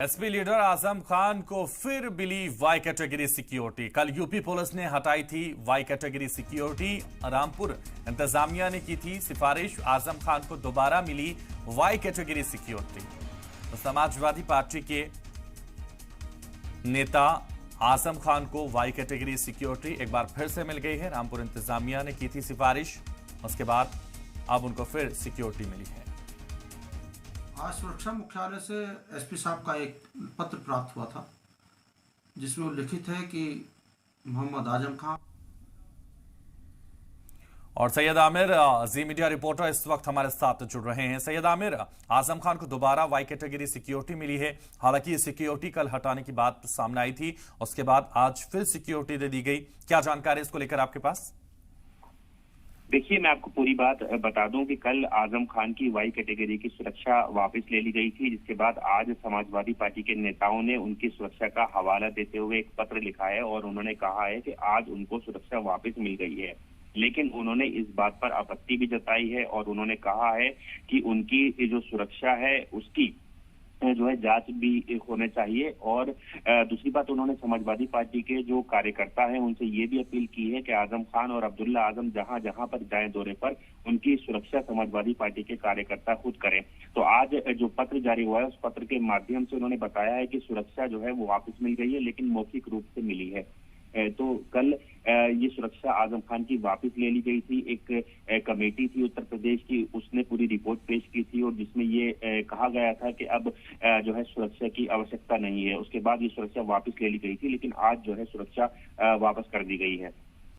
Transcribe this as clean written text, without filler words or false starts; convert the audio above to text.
SP leader Azam Khan को फिर मिली Y category security. कल यूपी पुलिस ने हटाई थी वाई कैटेगरी सिक्योरिटी। रामपुर इंतजामिया ने की थी सिफारिश। आजम खान को दोबारा मिली वाई कैटेगरी सिक्योरिटी। तो समाजवादी पार्टी के नेता आजम खान को वाई कैटेगरी सिक्योरिटी एक बार फिर से मिल गई है। रामपुर इंतजामिया ने की थी सिफारिश, उसके बाद अब उनको फिर सिक्योरिटी मिली है। आज सुरक्षा मुख्यालय से एसपी साहब का एक पत्र प्राप्त हुआ था जिसमें उल्लिखित है कि मोहम्मद आजम खान और सैयद आमिर जी मीडिया रिपोर्टर इस वक्त हमारे साथ जुड़ रहे हैं। सैयद आमिर, आजम खान को दोबारा वाई कैटेगरी सिक्योरिटी मिली है। हालांकि ये सिक्योरिटी कल हटाने की बात सामने आई थी, उसके बाद आज फिर सिक्योरिटी दे दी गई। क्या जानकारी इसको लेकर आपके पास? देखिए, मैं आपको पूरी बात बता दूं कि कल आजम खान की वाई कैटेगरी की सुरक्षा वापस ले ली गई थी, जिसके बाद आज समाजवादी पार्टी के नेताओं ने उनकी सुरक्षा का हवाला देते हुए एक पत्र लिखा है और उन्होंने कहा है कि आज उनको सुरक्षा वापस मिल गई है। लेकिन उन्होंने इस बात पर आपत्ति भी जताई है और उन्होंने कहा है कि उनकी जो सुरक्षा है उसकी जो है जांच भी होने चाहिए। और दूसरी बात, उन्होंने समाजवादी पार्टी के जो कार्यकर्ता हैं उनसे ये भी अपील की है कि आजम खान और अब्दुल्ला आजम जहां जहां पर जाएं दौरे पर, उनकी सुरक्षा समाजवादी पार्टी के कार्यकर्ता खुद करें। तो आज जो पत्र जारी हुआ है उस पत्र के माध्यम से उन्होंने बताया है कि सुरक्षा जो है वो वापस मिल गई है, लेकिन मौखिक रूप से मिली है। तो कल ये सुरक्षा आजम खान की वापस ले ली गई थी। एक कमेटी थी उत्तर प्रदेश की, उसने पूरी रिपोर्ट पेश की थी और जिसमें ये कहा गया था कि अब जो है सुरक्षा की आवश्यकता नहीं है। उसके बाद ये सुरक्षा वापस ले ली गई थी, लेकिन आज जो है सुरक्षा वापस कर दी गई है।